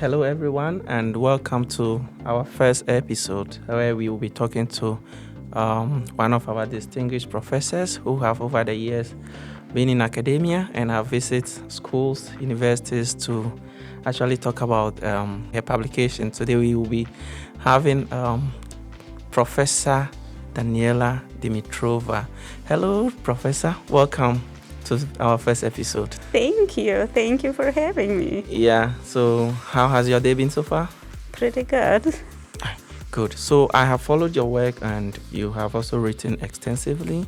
Hello, everyone, and welcome to our first episode where we will be talking to one of our distinguished professors who have over the years been in academia and have visited schools, universities to actually talk about her publication. Today we will be having Professor Daniela Dimitrova. Hello, Professor. Welcome to our first episode. Thank you. Thank you for having me. Yeah, so how has your day been so far? Pretty good. Good. So I have followed your work and you have also written extensively.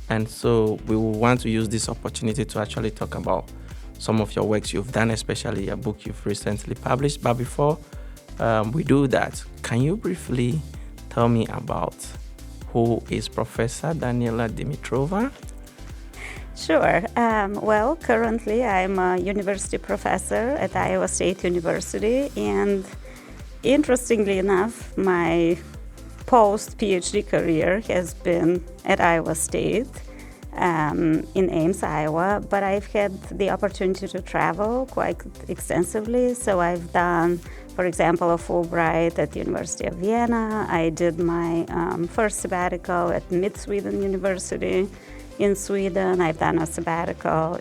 And so we will want to use this opportunity to actually talk about some of your works you've done, especially a book you've recently published. But before we do that, can you briefly tell me about who is Professor Daniela Dimitrova? Sure. Well, currently I'm a university professor at Iowa State University, and interestingly enough, my post-PhD career has been at Iowa State in Ames, Iowa, but I've had the opportunity to travel quite extensively. So I've done, for example, a Fulbright at the University of Vienna. I did my first sabbatical at Mid-Sweden University in Sweden. I've done a sabbatical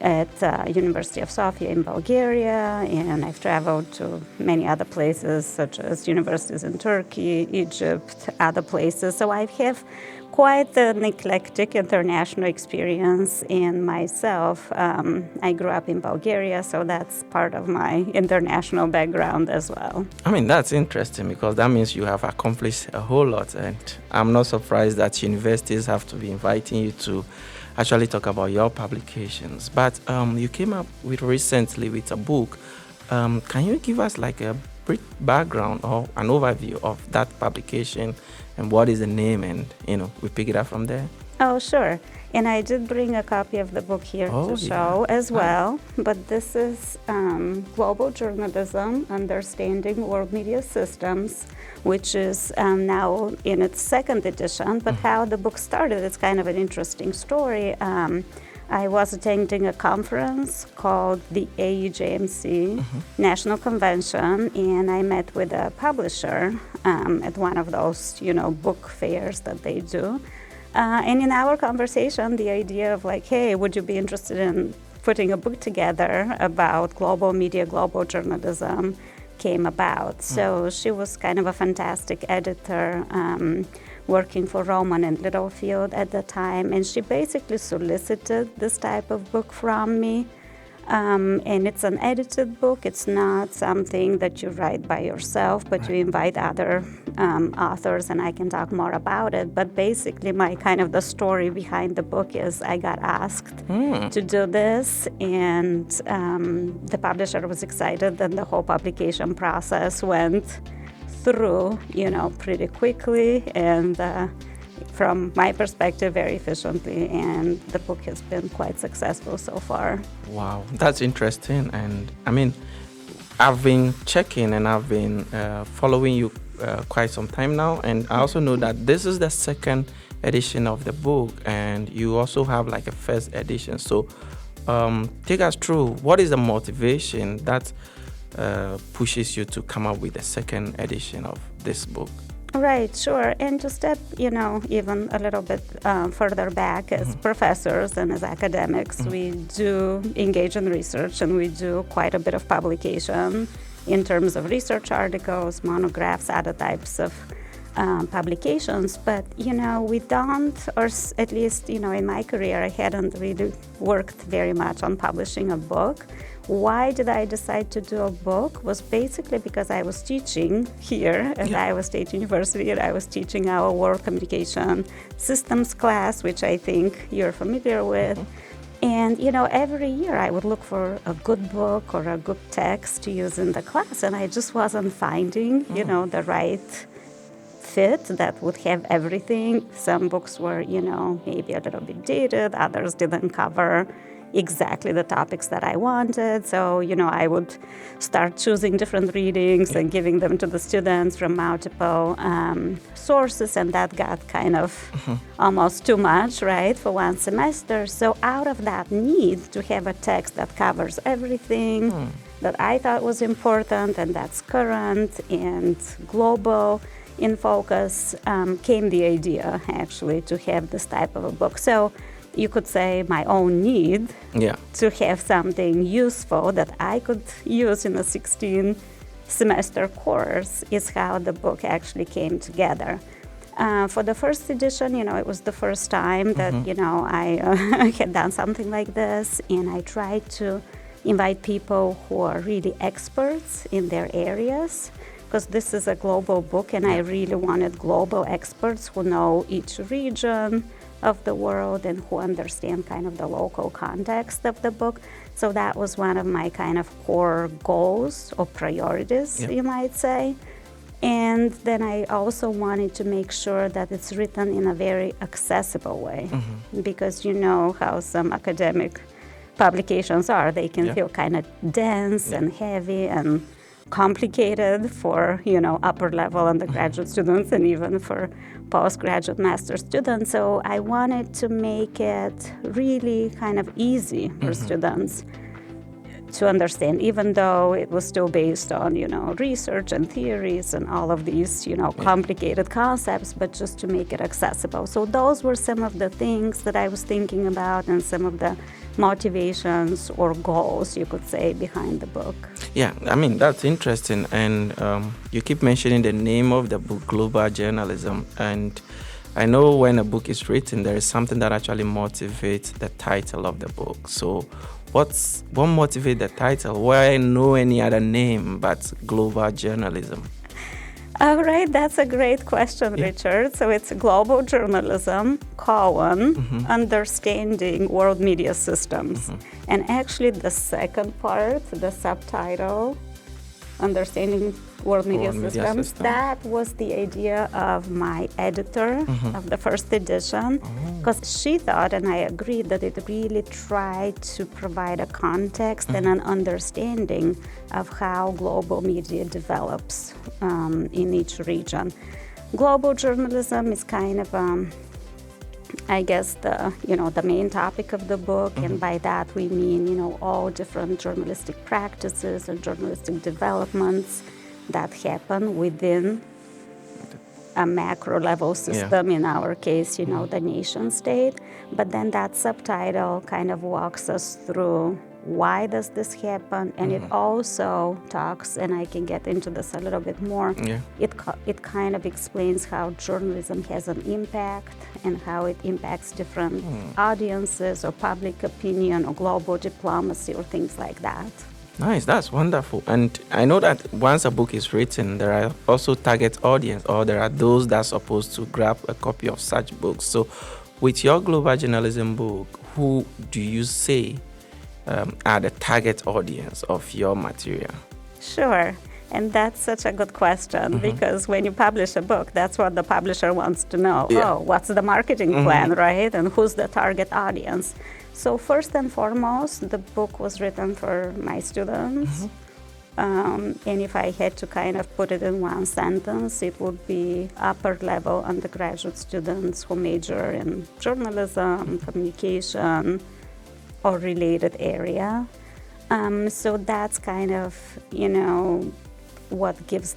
at University of Sofia in Bulgaria, and I've traveled to many other places, such as universities in Turkey, Egypt, other places. So I have quite an eclectic international experience in myself. I grew up in Bulgaria, so that's part of my international background as well. I mean, that's interesting because that means you have accomplished a whole lot, and I'm not surprised that universities have to be inviting you to actually talk about your publications. But you came up recently with a book. Can you give us like a brief background or an overview of that publication and what is the name, and we pick it up from there? Oh, sure. And I did bring a copy of the book here to show as well. But this is Global Journalism, Understanding World Media Systems, which is now in its second edition. But how the book started, it's kind of an interesting story. I was attending a conference called the AEJMC National Convention, and I met with a publisher at one of those, book fairs that they do. And in our conversation, the idea of like, hey, would you be interested in putting a book together about global media, global journalism came about. So she was kind of a fantastic editor working for Rowman and Littlefield at the time, and she basically solicited this type of book from me. And it's an edited book. It's not something that you write by yourself, but you invite other authors, and I can talk more about it. But basically, the story behind the book is I got asked to do this, and the publisher was excited, and the whole publication process went through, pretty quickly, and from my perspective, very efficiently, and the book has been quite successful so far. Wow, that's interesting. And I mean, I've been checking and I've been following you quite some time now, and I also know that this is the second edition of the book, and you also have like a first edition. So take us through, what is the motivation that pushes you to come up with the second edition of this book? Right, sure. And to step, even a little bit further back, as professors and as academics, we do engage in research, and we do quite a bit of publication in terms of research articles, monographs, other types of publications. But, we don't, or at least, in my career, I hadn't really worked very much on publishing a book. Why did I decide to do a book was basically because I was teaching here at Iowa State University, and I was teaching our World Communication Systems class, which I think you're familiar with. And, every year I would look for a good book or a good text to use in the class, and I just wasn't finding, the right fit that would have everything. Some books were, maybe a little bit dated, others didn't cover exactly the topics that I wanted. So, I would start choosing different readings and giving them to the students from multiple sources, and that got kind of almost too much, right, for one semester. So out of that need to have a text that covers everything, that I thought was important and that's current and global in focus, came the idea actually to have this type of a book. So you could say my own need to have something useful that I could use in a 16-semester course is how the book actually came together. For the first edition, it was the first time that, I had done something like this, and I tried to invite people who are really experts in their areas, because this is a global book, and I really wanted global experts who know each region of the world and who understand kind of the local context of the book. So that was one of my kind of core goals or priorities, you might say. And then I also wanted to make sure that it's written in a very accessible way, because you know how some academic publications are. They can feel kind of dense and heavy and complicated for, upper level undergraduate students and even for postgraduate master students. So I wanted to make it really kind of easy for students to understand, even though it was still based on, research and theories and all of these, complicated concepts, but just to make it accessible. So those were some of the things that I was thinking about and some of the motivations or goals, you could say, behind the book. Yeah, I mean, that's interesting. And you keep mentioning the name of the book, Global Journalism. And I know when a book is written, there is something that actually motivates the title of the book. So what motivates the title? Why no any other name but Global Journalism? All right, that's a great question, Richard. So it's global journalism, understanding world media systems. And actually the second part, the subtitle, understanding world media systems, that was the idea of my editor of the first edition, because she thought, and I agreed, that it really tried to provide a context and an understanding of how global media develops in each region. Global journalism is kind of I guess the main topic of the book, and by that we mean all different journalistic practices and journalistic developments that happen within a macro level system, in our case, the nation state. But then that subtitle kind of walks us through why does this happen, and it also talks, and I can get into this a little bit more, it kind of explains how journalism has an impact and how it impacts different audiences or public opinion or global diplomacy or things like that. Nice, that's wonderful. And I know that once a book is written, there are also target audience, or there are those that are supposed to grab a copy of such books. So with your global journalism book, who do you say are the target audience of your material? Sure. And that's such a good question, because when you publish a book, that's what the publisher wants to know. Oh, what's the marketing plan, right? And who's the target audience? So first and foremost, the book was written for my students. And if I had to kind of put it in one sentence, it would be upper level undergraduate students who major in journalism, communication, or related area. So that's kind of, what gives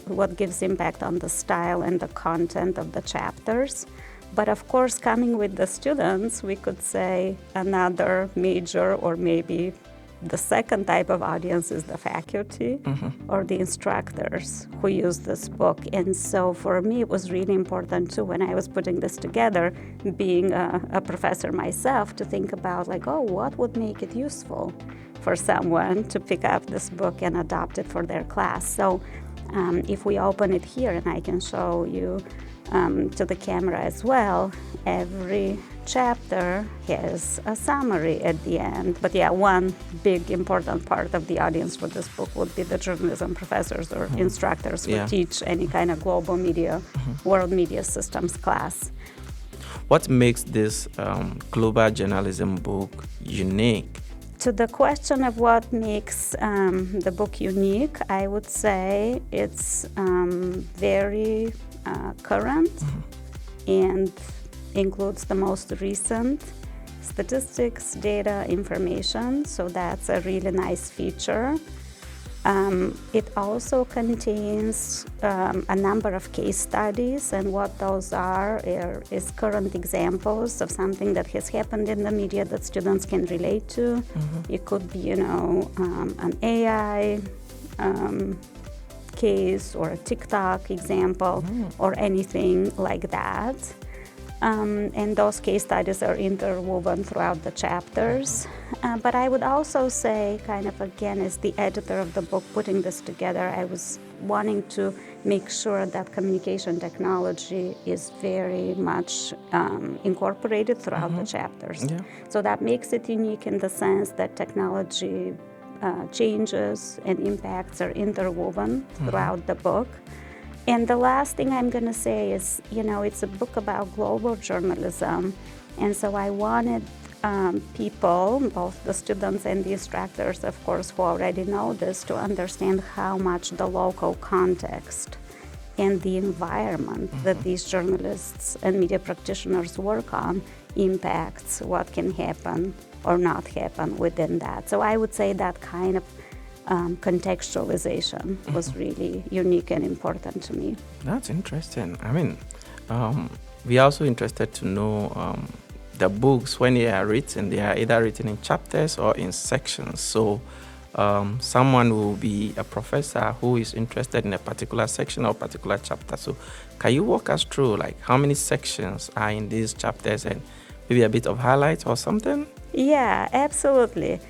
what gives impact on the style and the content of the chapters. But of course, coming with the students, we could say another major, or maybe the second type of audience, is the faculty or the instructors who use this book. And so for me, it was really important too, when I was putting this together, being a professor myself, to think about what would make it useful for someone to pick up this book and adopt it for their class. So if we open it here, and I can show you to the camera as well, every chapter has a summary at the end. But one big important part of the audience for this book would be the journalism professors or instructors who teach any kind of global media, world media systems class. What makes this global journalism book unique? To the question of what makes the book unique, I would say it's very current and includes the most recent statistics, data, information. So that's a really nice feature. It also contains a number of case studies, and what those are is current examples of something that has happened in the media that students can relate to. It could be, an AI case or a TikTok example or anything like that. And those case studies are interwoven throughout the chapters. But I would also say, kind of again, as the editor of the book putting this together, I was wanting to make sure that communication technology is very much incorporated throughout the chapters. Yeah. So that makes it unique in the sense that technology changes and impacts are interwoven throughout the book. And the last thing I'm going to say is, it's a book about global journalism. And so I wanted people, both the students and the instructors, of course, who already know this, to understand how much the local context and the environment that these journalists and media practitioners work on impacts what can happen or not happen within that. So I would say that kind of contextualization was really unique and important to me. That's interesting. I mean, we're also interested to know the books, when they are written, they are either written in chapters or in sections. So someone will be a professor who is interested in a particular section or particular chapter. So can you walk us through, like, how many sections are in these chapters and maybe a bit of highlights or something? Yeah, absolutely.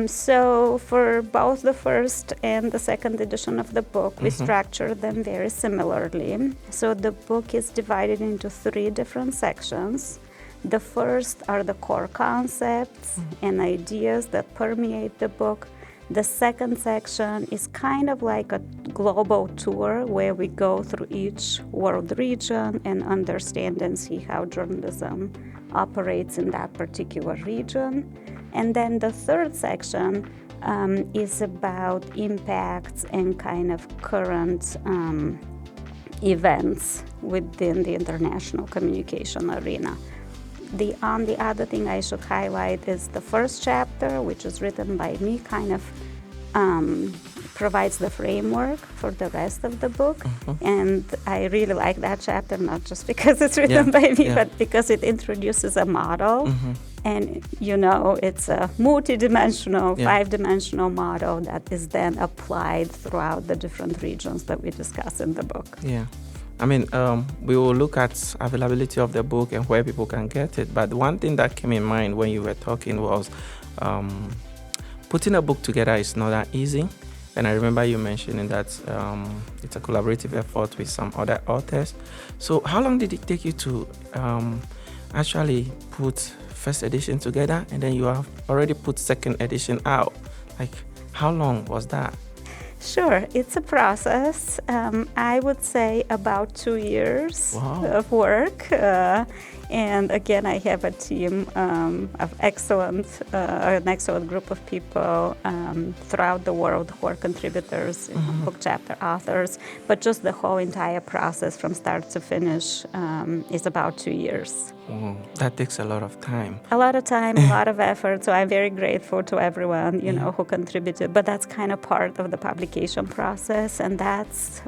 So for both the first and the second edition of the book, we structured them very similarly. So the book is divided into 3 different sections. The first are the core concepts and ideas that permeate the book. The second section is kind of like a global tour where we go through each world region and understand and see how journalism operates in that particular region. And then the third section is about impacts and kind of current events within the international communication arena. The only other thing I should highlight is the first chapter, which is written by me, kind of provides the framework for the rest of the book. And I really like that chapter, not just because it's written by me, but because it introduces a model. And, it's a multi-dimensional, 5-dimensional model that is then applied throughout the different regions that we discuss in the book. Yeah. I mean, we will look at availability of the book and where people can get it. But one thing that came in mind when you were talking was putting a book together is not that easy. And I remember you mentioning that it's a collaborative effort with some other authors. So how long did it take you to actually put first edition together, and then you have already put second edition out? Like, how long was that? Sure, it's a process. I would say about 2 years of work. And again, I have a team of an excellent group of people throughout the world who are contributors, book chapter authors. But just the whole entire process from start to finish is about 2 years. That takes a lot of time. A lot of time, a lot of effort. So I'm very grateful to everyone, who contributed. But that's kind of part of the publication process, and that's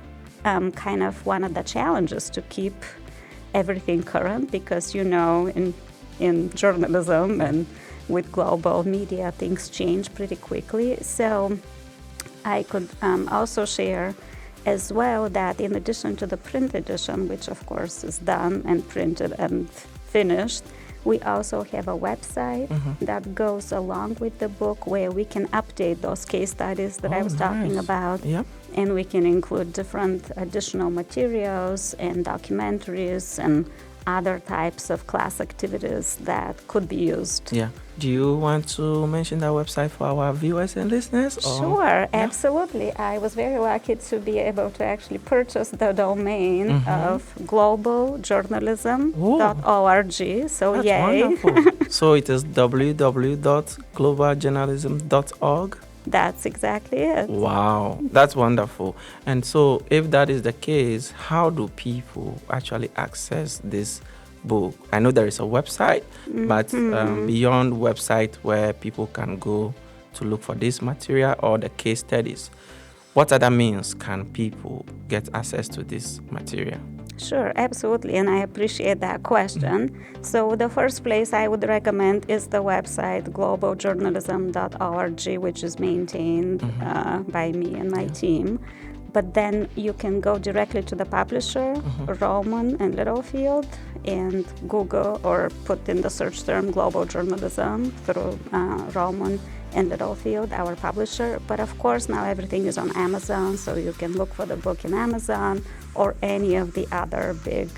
kind of one of the challenges to keep everything current, because in journalism and with global media, things change pretty quickly. So I could also share as well that in addition to the print edition, which of course is done and printed and finished, we also have a website that goes along with the book where we can update those case studies that I was talking about. Yep. And we can include different additional materials and documentaries and other types of class activities that could be used. Yeah. Do you want to mention that website for our viewers and listeners? Sure, absolutely. I was very lucky to be able to actually purchase the domain of globaljournalism.org. So that's yay. Wonderful. So it is www.globaljournalism.org? That's exactly it. Wow, that's wonderful. And so if that is the case, how do people actually access this book? I know there is a website, but beyond website where people can go to look for this material or the case studies, what other means can people get access to this material? Sure, absolutely, and I appreciate that question. So the first place I would recommend is the website globaljournalism.org, which is maintained by me and my team. But then you can go directly to the publisher, Rowman and Littlefield, and Google or put in the search term global journalism through Rowman and Littlefield, our publisher. But of course, now everything is on Amazon, so you can look for the book in Amazon or any of the other big,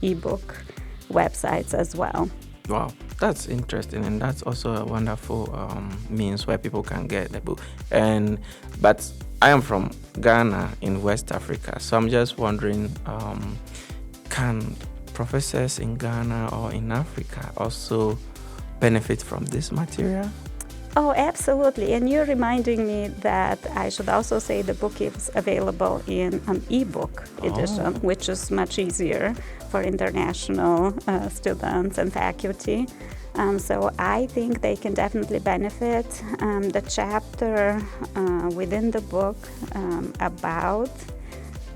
ebook websites as well. Wow, that's interesting, and that's also a wonderful means where people can get the book. But I am from Ghana in West Africa, so I'm just wondering, can professors in Ghana or in Africa also benefit from this material? Oh, absolutely. And you're reminding me that I should also say the book is available in an ebook edition, which is much easier for international students and faculty. So I think they can definitely benefit. The chapter within the book about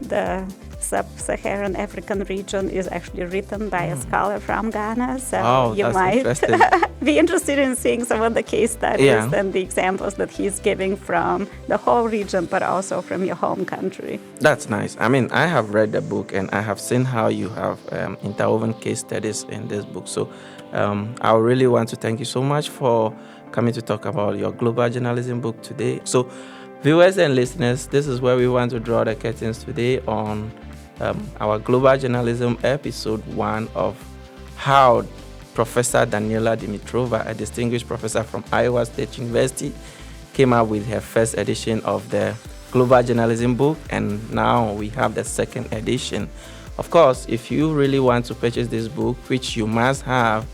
the sub-Saharan African region is actually written by a scholar from Ghana, so you might be interested in seeing some of the case studies and the examples that he's giving from the whole region, but also from your home country. That's nice. I mean, I have read the book and I have seen how you have interwoven case studies in this book. So I really want to thank you so much for coming to talk about your global journalism book today. So viewers and listeners, this is where we want to draw the curtains today on our global journalism episode 1 of how Professor Daniela Dimitrova, a distinguished professor from Iowa State University, came up with her first edition of the global journalism book, and now we have the second edition. Of course, if you really want to purchase this book, which you must have,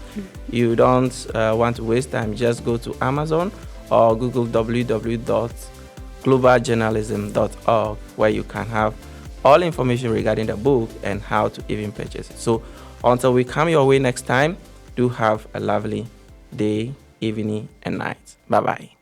you don't want to waste time, just go to Amazon or Google www.globaljournalism.org, where you can have all information regarding the book and how to even purchase it. So until we come your way next time, do have a lovely day, evening, and night. Bye-bye.